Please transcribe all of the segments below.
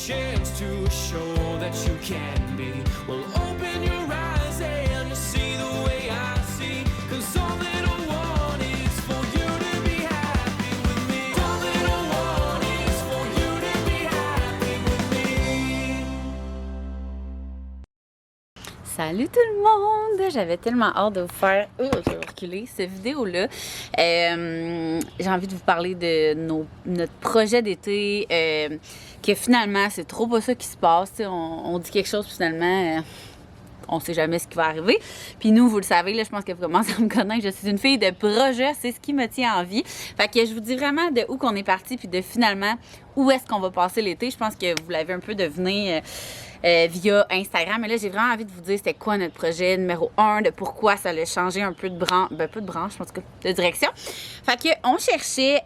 chance to show that you can be. Well, open your eyes and you see the way I see. 'Cause all that I want is for you to be happy with me. All that I want is for you to be happy with me. Salut tout le monde! J'avais tellement hâte de vous faire, je vais reculer, cette vidéo-là. J'ai envie de vous parler de notre projet d'été, que finalement, c'est trop pas ça qui se passe. On dit quelque chose, puis finalement, on sait jamais ce qui va arriver. Puis nous, vous le savez, là, je pense que vous commencez à me connaître, je suis une fille de projet, c'est ce qui me tient en vie. Fait que je vous dis vraiment de où qu'on est parti, puis de finalement, où est-ce qu'on va passer l'été. Je pense que vous l'avez un peu deviné via Instagram. Mais là, j'ai vraiment envie de vous dire c'était quoi notre projet numéro 1, de pourquoi ça allait changer un peu de branche, pas de branche, en tout cas, de direction. Fait que on cherchait,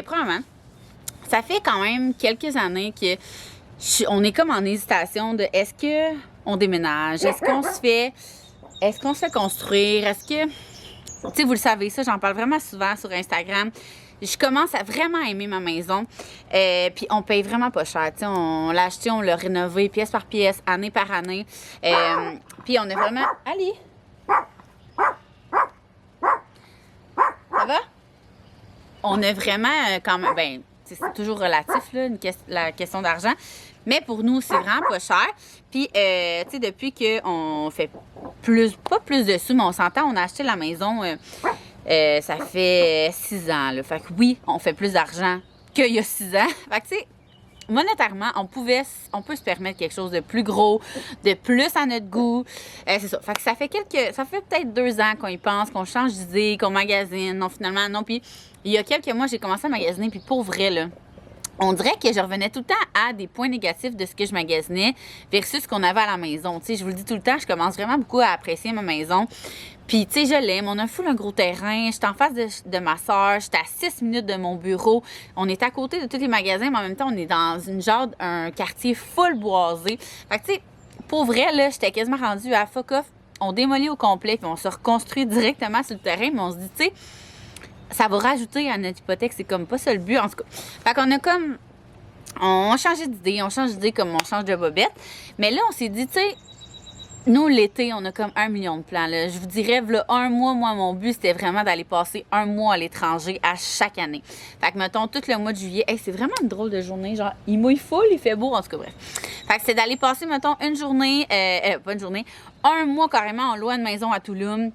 premièrement, ça fait quand même quelques années que on est comme en hésitation de est-ce que on déménage, est-ce qu'on se fait construire, est-ce que, tu sais, vous le savez, ça, j'en parle vraiment souvent sur Instagram. Je commence à vraiment aimer ma maison, puis on paye vraiment pas cher. Tu sais, on l'a acheté, on l'a rénové pièce par pièce, année par année. Puis on a vraiment... Allez! Ça va? On a vraiment quand même... c'est toujours relatif, là, la question d'argent. Mais pour nous, c'est vraiment pas cher. Puis, tu sais, depuis qu'on fait pas plus de sous, mais on s'entend, on a acheté la maison... ça fait 6 ans, là. Fait que oui, on fait plus d'argent qu'il y a 6 ans. Fait que, tu sais, monétairement, on peut se permettre quelque chose de plus gros, de plus à notre goût. C'est ça. Fait que ça fait peut-être 2 ans qu'on y pense, qu'on change d'idée, qu'on magasine. Non, finalement, non. Puis, il y a quelques mois, j'ai commencé à magasiner, puis pour vrai, là, on dirait que je revenais tout le temps à des points négatifs de ce que je magasinais versus ce qu'on avait à la maison. Tu sais, je vous le dis tout le temps, je commence vraiment beaucoup à apprécier ma maison. Puis, tu sais, je l'aime. On a full un gros terrain. Je suis en face de ma soeur. J'étais à 6 minutes de mon bureau. On est à côté de tous les magasins, mais en même temps, on est dans un quartier full boisé. Fait que, tu sais, pour vrai, là, j'étais quasiment rendue à fuck off. On démolit au complet, puis on se reconstruit directement sur le terrain. Mais on se dit, tu sais, ça va rajouter à notre hypothèque. C'est comme pas ça le but, en tout cas. Fait qu'on a comme... On change d'idée comme on change de bobette. Mais là, on s'est dit, tu sais, nous, l'été, on a comme 1 million de plans. Là. Je vous dirais, là, 1 mois, moi, mon but, c'était vraiment d'aller passer 1 mois à l'étranger à chaque année. Fait que, mettons, tout le mois de juillet, c'est vraiment une drôle de journée. Genre, il mouille full, il fait beau, en tout cas, bref. Fait que c'est d'aller passer, mettons, pas une journée, 1 mois carrément en loi de maison à Tulum,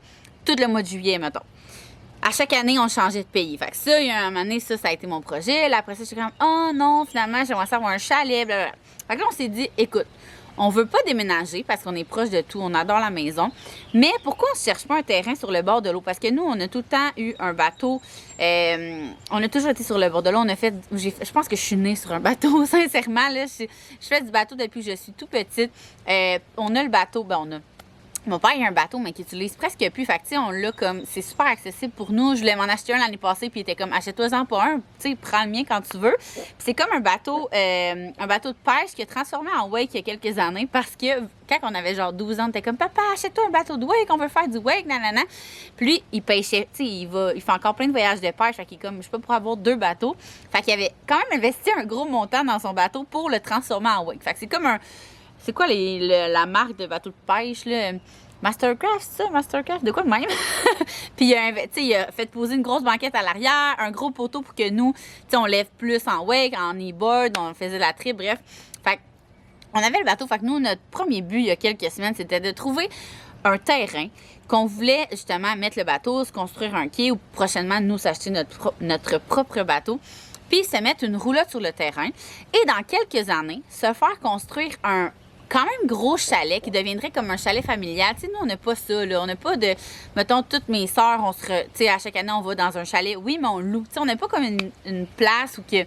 tout le mois de juillet, mettons. À chaque année, on changeait de pays. Fait que ça, il y a un moment donné, ça a été mon projet. Là, après ça, j'étais comme, oh non, finalement, j'aimerais savoir un chalet, blablabla. Fait que là, on s'est dit, écoute, on veut pas déménager parce qu'on est proche de tout, on adore la maison. Mais pourquoi on ne cherche pas un terrain sur le bord de l'eau? Parce que nous, on a tout le temps eu un bateau. On a toujours été sur le bord de l'eau. Je pense que je suis née sur un bateau, sincèrement. Là, je fais du bateau depuis que je suis tout petite. On a le bateau, mon père, il a un bateau, mais qu'il utilise presque plus. Fait que, tu sais, on l'a comme... C'est super accessible pour nous. Je voulais m'en acheter un l'année passée, puis il était comme, achète-toi-en pas un. Tu sais, prends le mien quand tu veux. Puis c'est comme un bateau de pêche qui a transformé en wake il y a quelques années parce que quand on avait genre 12 ans, on était comme, papa, achète-toi un bateau de wake, on veut faire du wake, nanana. Puis lui, il pêchait, tu sais, il fait encore plein de voyages de pêche. Fait qu'il est comme, je sais pas, pour avoir 2 bateaux. Fait qu'il avait quand même investi un gros montant dans son bateau pour le transformer en wake. Fait que c'est comme un... C'est quoi la marque de bateau de pêche, là? Mastercraft, ça? Mastercraft? De quoi de même? Puis, il a fait poser une grosse banquette à l'arrière, un gros poteau pour que nous, tu sais, on lève plus en wake, en e-board, on faisait la trip, bref. Fait on avait le bateau. Fait que nous, notre premier but, il y a quelques semaines, c'était de trouver un terrain qu'on voulait justement mettre le bateau, se construire un quai ou prochainement, nous, s'acheter notre propre bateau. Puis, se mettre une roulotte sur le terrain. Et dans quelques années, se faire construire un quand même gros chalet qui deviendrait comme un chalet familial. Tu sais, nous, on n'a pas ça, là. On n'a pas de... Mettons, toutes mes sœurs, tu sais, à chaque année, on va dans un chalet. Oui, mais on loue. Tu sais, on n'a pas comme une place où que...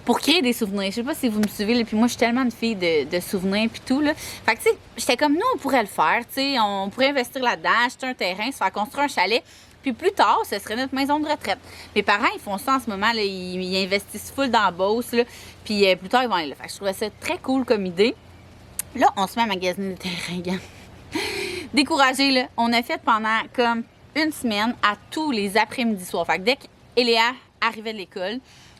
Pour créer des souvenirs. Je sais pas si vous me suivez, là. Puis moi, je suis tellement une fille de souvenirs puis tout, là. Fait que, tu sais, j'étais comme, nous, on pourrait le faire, tu sais. On pourrait investir là-dedans, acheter un terrain, se faire construire un chalet. Puis plus tard, ce serait notre maison de retraite. Mes parents, ils font ça en ce moment, là. Ils investissent full dans la Beauce, là. Puis plus tard, ils vont aller là. Fait que je trouvais ça très cool comme idée. Là, on se met à magasiner le terrain. Découragé, là. On a fait pendant comme 1 semaine à tous les après-midi soirs. Fait que dès qu'Eléa arrivait de l'école,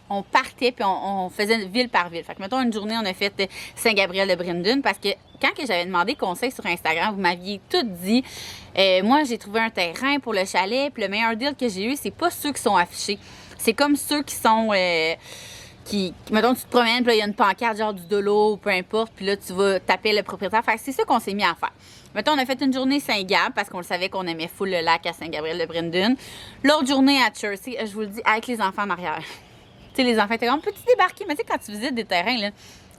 on partait puis on faisait ville par ville. Fait que, mettons, une journée, on a fait Saint-Gabriel-de-Brendon parce que quand que j'avais demandé conseil sur Instagram, vous m'aviez tout dit. Moi, j'ai trouvé un terrain pour le chalet puis le meilleur deal que j'ai eu, c'est pas ceux qui sont affichés. C'est comme ceux qui sont... mettons, tu te promènes, puis là, il y a une pancarte, genre du dolo ou peu importe, puis là, tu vas taper le propriétaire. Fait que c'est ça qu'on s'est mis à faire. Mettons, on a fait une journée Saint-Gab parce qu'on le savait qu'on aimait full le lac à Saint-Gabriel-de-Brendon. L'autre journée à Chersey, je vous le dis, avec les enfants en arrière. Tu sais, les enfants étaient comme, peux-tu débarquer? Mais tu sais, quand tu visites des terrains, là,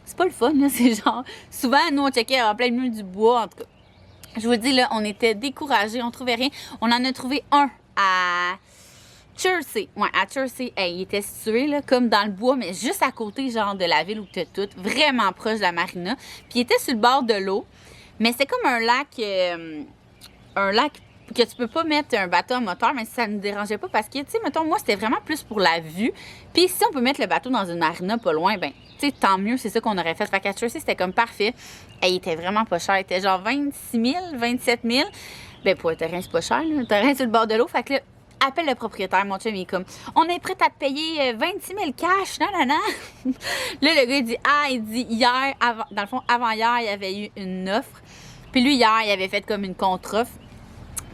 c'est pas le fun, là. C'est genre, souvent, nous, on checkait en plein milieu du bois, en tout cas. Je vous le dis, là, on était découragés, on trouvait rien. On en a trouvé un à Chersey. Ouais, à Chersey, il était situé, là, comme dans le bois, mais juste à côté, genre, de la ville où t'as tout, vraiment proche de la marina. Puis il était sur le bord de l'eau, mais c'est comme un lac que tu peux pas mettre un bateau à moteur, mais ça ne nous dérangeait pas parce que, tu sais, mettons, moi, c'était vraiment plus pour la vue. Puis si on peut mettre le bateau dans une marina pas loin, ben, tu sais, tant mieux, c'est ça qu'on aurait fait. Fait qu'à Chersey, c'était comme parfait. Et il était vraiment pas cher. Il était genre 26 000, 27 000. Ben, pour un terrain, c'est pas cher, là. Un terrain sur le bord de l'eau. Fait que là, appelle le propriétaire, mon chum, il est comme, on est prêt à te payer 26 000 cash, non. Là, le gars, il dit, hier, dans le fond, avant-hier, il y avait eu une offre. Puis lui, hier, il avait fait comme une contre-offre.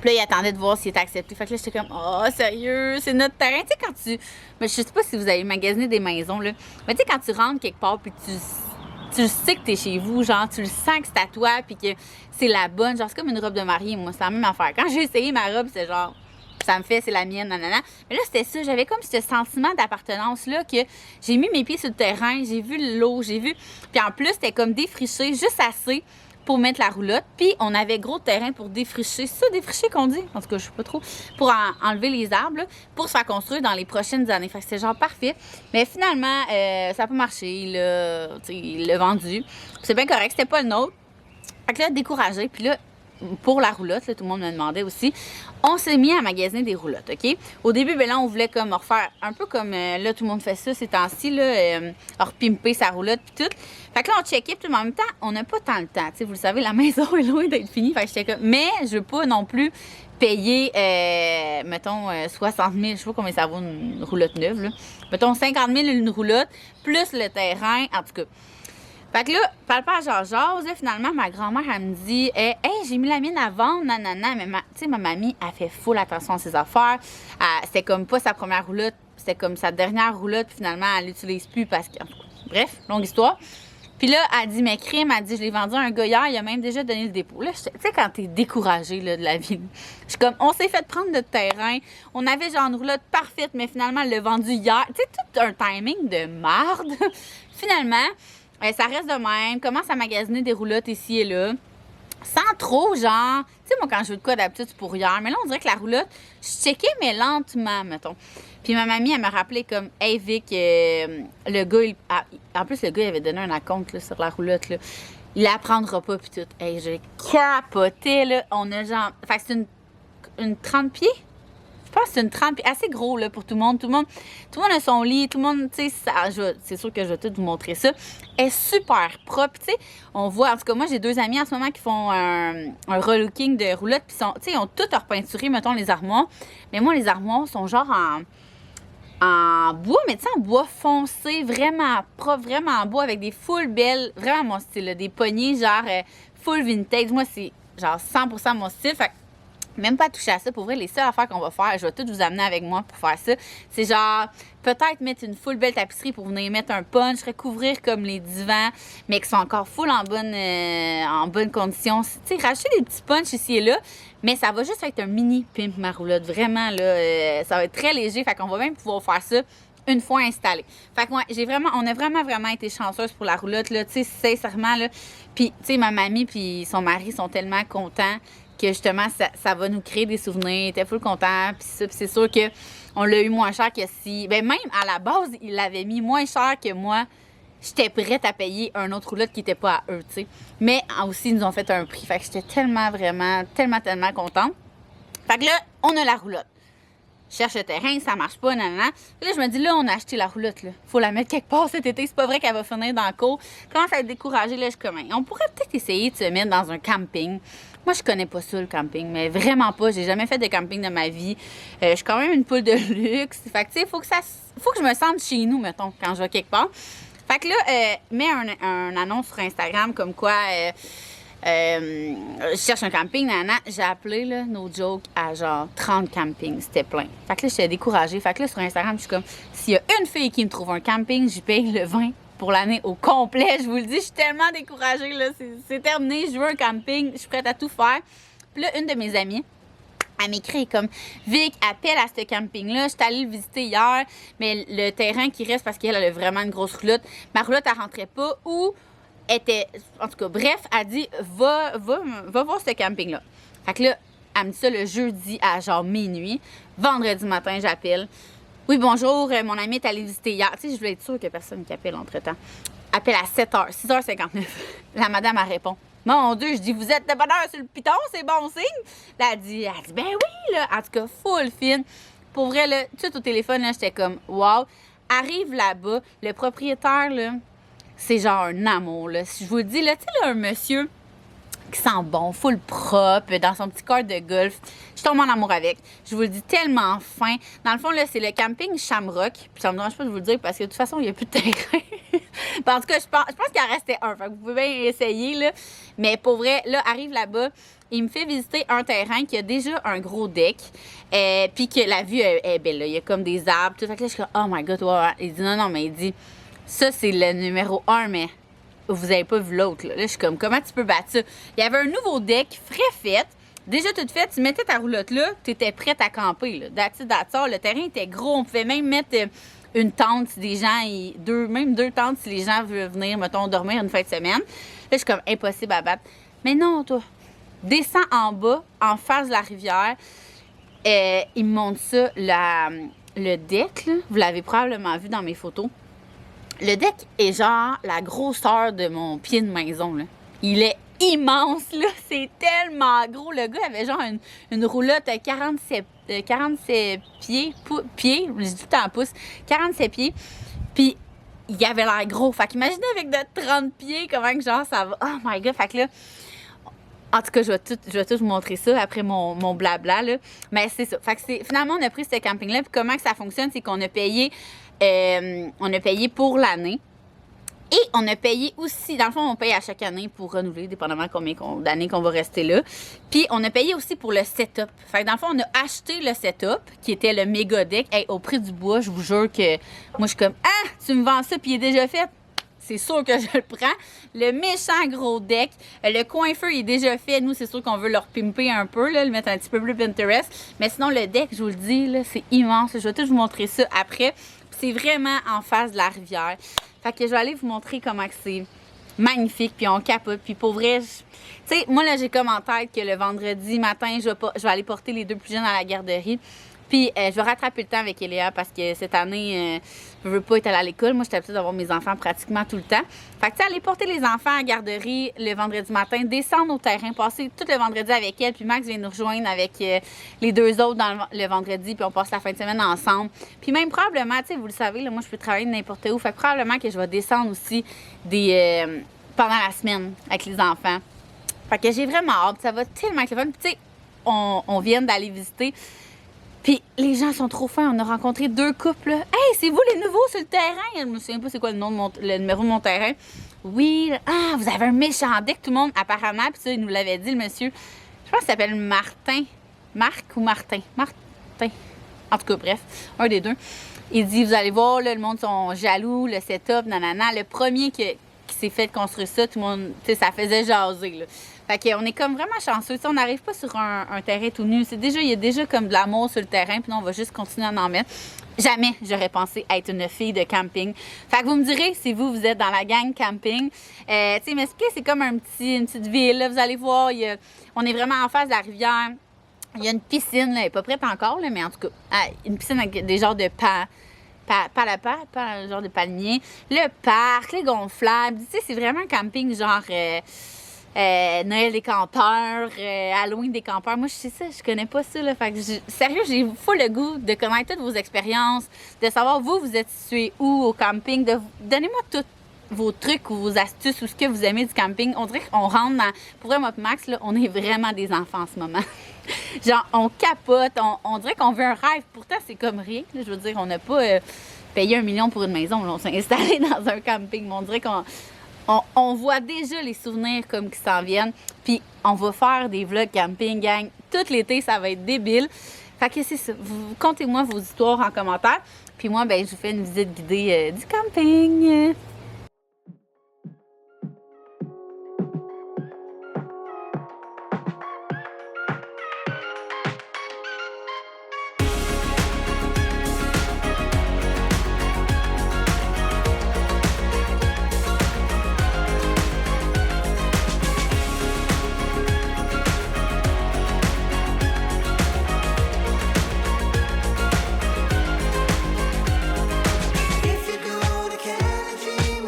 Puis là, il attendait de voir s'il était accepté. Fait que là, j'étais comme, oh, sérieux, c'est notre terrain. Tu sais, quand tu. Mais je sais pas si vous avez magasiné des maisons, là. Mais tu sais, quand tu rentres quelque part, puis tu sais que t'es chez vous, genre, tu le sens que c'est à toi, puis que c'est la bonne. Genre, c'est comme une robe de mariée, moi, c'est la même affaire. Quand j'ai essayé ma robe, c'est genre, ça me fait, c'est la mienne, nanana. Mais là, c'était ça. J'avais comme ce sentiment d'appartenance-là que j'ai mis mes pieds sur le terrain, j'ai vu l'eau, j'ai vu. Puis en plus, c'était comme défriché, juste assez pour mettre la roulotte. Puis on avait gros terrain pour défricher. C'est ça, défricher qu'on dit? En tout cas, je sais pas trop. Pour enlever les arbres, là, pour se faire construire dans les prochaines années. Fait que c'était genre parfait. Mais finalement, ça n'a pas marché. Il l'a vendu. C'est bien correct. C'était pas le nôtre. Fait que là, découragé. Puis là, pour la roulotte, là, tout le monde me demandait aussi, on s'est mis à magasiner des roulottes, OK? Au début, ben là, on voulait comme refaire un peu comme, là, tout le monde fait ça ces temps-ci, là, repimper sa roulotte puis tout. Fait que là, on checkait, puis en même temps, on n'a pas tant le temps, tu sais, vous le savez, la maison est loin d'être finie, fait que j'étais comme, mais je veux pas non plus payer, mettons, 60 000, je sais pas combien ça vaut une roulotte neuve, là. Mettons, 50 000 une roulotte, plus le terrain, en tout cas. Fait que là, papa jase, là, finalement, ma grand-mère, elle me dit, hey, j'ai mis la mienne à vendre, nanana. Mais tu sais, ma mamie, elle fait full attention à ses affaires. C'était comme pas sa première roulotte, c'était comme sa dernière roulotte, puis finalement, elle l'utilise plus parce que. Bref, longue histoire. Puis là, elle dit, mais crime, elle dit, je l'ai vendu à un gars hier, il a même déjà donné le dépôt. Là, tu sais, quand t'es découragé là, de la vie, je suis comme, on s'est fait prendre notre terrain, on avait genre une roulotte parfaite, mais finalement, elle l'a vendu hier. Tu sais, tout un timing de marde. Finalement, ça reste de même, commence à magasiner des roulottes ici et là, sans trop, genre, tu sais, moi, quand je veux de quoi d'habitude, c'est pour hier, mais là, on dirait que la roulotte, je checkais, mais lentement, mettons. Puis ma mamie, elle me rappelait comme, hey Vic, le gars, en plus, le gars, il avait donné un acompte là, sur la roulotte, là. Il la prendra pas, puis tout. Hey, j'ai capoté, là. On a genre, fait que c'est une 30 pieds? Je pense que c'est une 30 pieds, assez gros, là, pour tout le monde. Tout le monde a son lit, tout le monde, tu sais, c'est sûr que je vais tout vous montrer ça. Elle est super propre, tu sais. On voit, en tout cas, moi, j'ai 2 amis en ce moment qui font un relooking de roulotte, puis tu sais, ils ont tout repeinturé, mettons, les armoires. Mais moi, les armoires sont genre en bois, mais tu sais, en bois foncé, vraiment propre, vraiment en bois, avec des full belles, vraiment mon style, là, des poignées, genre full vintage. Moi, c'est genre 100% mon style, fait même pas toucher à ça. Pour vrai, les seules affaires qu'on va faire, je vais toutes vous amener avec moi pour faire ça. C'est genre, peut-être mettre une full belle tapisserie pour venir mettre un punch, recouvrir comme les divans, mais qui sont encore full en bonne condition. Tu sais, racheter des petits punchs ici et là, mais ça va juste être un mini pimp ma roulotte. Vraiment, là, ça va être très léger. Fait qu'on va même pouvoir faire ça une fois installé. Fait que moi, on a vraiment été chanceuse pour la roulotte, là, tu sais, sincèrement, là. Puis, tu sais, ma mamie puis son mari sont tellement contents que justement, ça va nous créer des souvenirs. Ils étaient full contents. Puis c'est sûr qu'on l'a eu moins cher que si. Ben même à la base, ils l'avaient mis moins cher que moi. J'étais prête à payer un autre roulotte qui n'était pas à eux, tu sais. Mais aussi, ils nous ont fait un prix. Fait que j'étais tellement contente. Fait que là, on a la roulotte. Je cherche le terrain, ça marche pas, nanana. Là, je me dis, là, on a acheté la roulotte, là. Faut la mettre quelque part cet été. C'est pas vrai qu'elle va finir dans le cours. Commence à être découragée, là, je suis comme, on pourrait peut-être essayer de se mettre dans un camping. Moi, je connais pas ça, le camping, mais vraiment pas. J'ai jamais fait de camping de ma vie. Je suis quand même une poule de luxe. Fait que, tu sais, faut faut que je me sente chez nous, mettons, quand je vais quelque part. Fait que là, mets un annonce sur Instagram comme quoi je cherche un camping, nanana. J'ai appelé, là, no joke, à genre 30 campings. C'était plein. Fait que là, j'étais découragée. Fait que là, sur Instagram, je suis comme, s'il y a une fille qui me trouve un camping, j'y paye le 20 pour l'année au complet. Je vous le dis, je suis tellement découragée, là. C'est terminé, je veux un camping, je suis prête à tout faire. Puis là, une de mes amies, elle m'écrit comme Vic, appelle à ce camping-là. Je suis allée le visiter hier, mais le terrain qui reste parce qu'elle a vraiment une grosse roulotte. Ma roulotte, elle rentrait pas ou était. En tout cas, bref, elle dit va voir ce camping-là. Fait que là, elle me dit ça le jeudi à genre minuit. Vendredi matin, j'appelle. Oui, bonjour, mon ami est allé visiter hier. Tu sais, je voulais être sûre qu'il n'y a personne qui appelle entre-temps. Appelle à 7h, 6h59. La madame, elle répond. Mon Dieu, je dis, vous êtes de bonne heure sur le piton, c'est bon signe? Là, elle dit, ben oui, là. En tout cas, full fine. Pour vrai, là, tout de suite au téléphone, là, j'étais comme, wow. Arrive là-bas, le propriétaire, là, c'est genre un amour, là. Si je vous le dis, là, tu sais, là, un monsieur qui sent bon, full propre, dans son petit corps de golf. Je tombe en amour avec. Je vous le dis, tellement fin. Dans le fond, là, c'est le camping Shamrock. Puis ça me dérange pas de vous le dire parce que de toute façon, il n'y a plus de terrain. En tout cas, je pense qu'il en restait un. Fait que vous pouvez bien essayer, là. Mais pour vrai, là, arrive là-bas. Il me fait visiter un terrain qui a déjà un gros deck. Puis que la vue est belle, là. Il y a comme des arbres, tout. Fait que là, je suis comme, oh my God, wow. Il dit, non, mais il dit, ça, c'est le numéro 1, mais vous avez pas vu l'autre. Là, je suis comme, comment tu peux battre ça? Il y avait un nouveau deck, frais fait. Déjà tout fait, tu mettais ta roulotte là, tu étais prête à camper. Là. Le terrain était gros. On pouvait même mettre une tente si des gens, même deux tentes si les gens veulent venir, mettons, dormir une fin de semaine. Là, je suis comme, impossible à battre. Mais non, toi, descends en bas, en face de la rivière. Il me montre ça, le deck, là, vous l'avez probablement vu dans mes photos. Le deck est genre la grosseur de mon pied de maison, là. Il est immense, là. C'est tellement gros. Le gars avait genre une roulotte à 47 pieds, je dis tout en pouces, 47 pieds. Puis, il avait l'air gros. Fait qu'imaginez avec de 30 pieds, comment que genre ça va. Oh my God. Fait que là, en tout cas, je vais tout vous montrer ça après mon blabla, là. Mais c'est ça. Fait que finalement, on a pris ce camping-là. Puis comment que ça fonctionne, c'est qu'on a payé pour l'année. Et on a payé aussi, dans le fond, on paye à chaque année pour renouveler, dépendamment combien d'années qu'on va rester là. Puis on a payé aussi pour le setup. Fait que dans le fond, on a acheté le setup, qui était le méga deck. Hey, au prix du bois, je vous jure que moi, je suis comme, ah, tu me vends ça, puis il est déjà fait. C'est sûr que je le prends. Le méchant gros deck. Le coin-feu, il est déjà fait. Nous, c'est sûr qu'on veut le repimper un peu, là, le mettre un petit peu plus Pinterest. Mais sinon, le deck, je vous le dis, là, c'est immense. Je vais tout vous montrer ça après. C'est vraiment en face de la rivière. Fait que je vais aller vous montrer comment c'est magnifique, puis on capote. Puis pour vrai, tu sais, moi là, j'ai comme en tête que le vendredi matin, je vais aller porter les deux plus jeunes à la garderie. Puis je vais rattraper le temps avec Eléa parce que cette année, je veux pas être allée à l'école. Moi, j'étais habituée d'avoir mes enfants pratiquement tout le temps. Fait que tu sais, aller porter les enfants à la garderie le vendredi matin, descendre au terrain, passer tout le vendredi avec elle. Puis Max vient nous rejoindre avec les deux autres le vendredi, puis on passe la fin de semaine ensemble. Puis même probablement, tu sais, vous le savez, là, moi, je peux travailler de n'importe où. Fait que probablement que je vais descendre aussi pendant la semaine avec les enfants. Fait que j'ai vraiment hâte. Ça va tellement être le fun. Puis tu sais, on vient d'aller visiter. Puis les gens sont trop fins. On a rencontré deux couples. Là. Hey, c'est vous les nouveaux sur le terrain? Je me souviens pas c'est quoi le numéro de mon terrain. Oui. Ah, vous avez un méchant deck, tout le monde, apparemment. Puis ça, il nous l'avait dit, le monsieur. Je pense qu'il s'appelle Martin. Marc ou Martin? Martin. En tout cas, bref, un des deux. Il dit, vous allez voir, là, le monde sont jaloux, le setup, nanana. Le premier qui s'est fait construire ça, tout le monde, tu sais, ça faisait jaser, là. Fait qu'on est comme vraiment chanceux. T'sais, on n'arrive pas sur un terrain tout nu. Il y a déjà comme de l'amour sur le terrain, puis on va juste continuer à en mettre. Jamais j'aurais pensé être une fille de camping. Fait que vous me direz si vous êtes dans la gang camping. Tu sais, m'expliquer, c'est comme une petite ville. Là, vous allez voir, on est vraiment en face de la rivière. Il y a une piscine, là, elle n'est pas prête encore, là, mais en tout cas, une piscine avec des genres de genre de palmiers. Le parc, les gonflables. Tu sais, c'est vraiment un camping genre... Noël des campeurs, Halloween des campeurs. Moi, je sais ça, je connais pas ça. Là. Fait que sérieux, j'ai full le goût de connaître toutes vos expériences, de savoir vous êtes situé où au camping. Donnez-moi tous vos trucs ou vos astuces ou ce que vous aimez du camping. On dirait qu'on rentre dans... Pour vrai, moi et Max, là, on est vraiment des enfants en ce moment. Genre, on capote, on dirait qu'on veut un rêve. Pourtant, c'est comme rien. Là, je veux dire, on n'a pas... payer 1 million pour une maison. Là, on s'est installé dans un camping. Mais on dirait qu'on voit déjà les souvenirs comme qui s'en viennent. Puis on va faire des vlogs camping, gang. Tout l'été, ça va être débile. Fait que c'est ça. Vous contez-moi vos histoires en commentaire. Puis moi, ben, je vous fais une visite guidée du camping. If you go to Canada,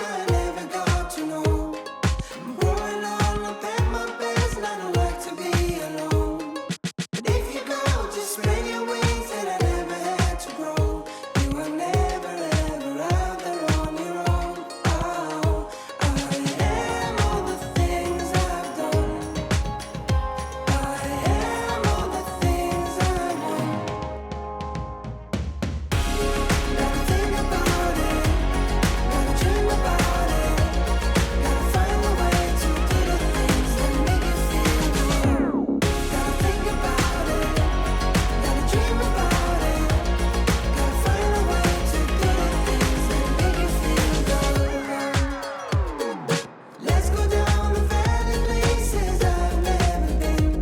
I never got to know. I'm growing all up at my best, and I don't like to be alone. If you go, just spread your wings, and I never had to grow. You were never ever out there on your own. Oh, I am all the things I've done. I am all the things I want. Gotta think about it, gotta dream about it, gotta find a way to do the things that make you feel good. Gotta think about it, gotta dream about it, gotta find a way to do the things that make you feel good. Let's go down the valley places I've never been.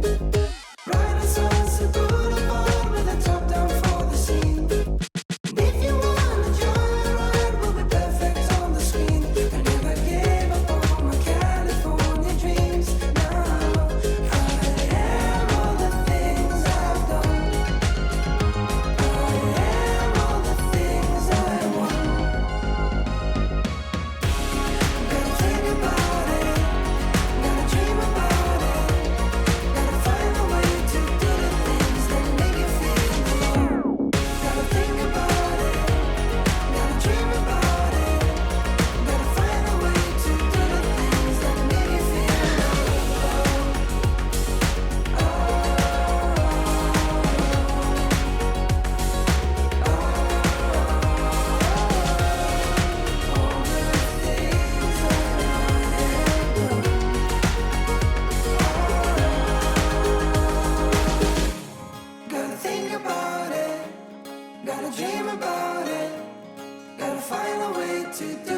Ride on Sunset Boulevard with a top down for the scene. If you wanna join the ride, we'll be perfect on the screen. I never gave up on my California dreams. Now I am all the things I've done. I am all the things I want. Gotta think about it, gotta dream about it, gotta find a way to do the things that make you feel good. Gotta think about it, gotta dream about it, gotta find a way to do the things that make you feel Gotta think about it, gotta dream about it, gotta find a way to do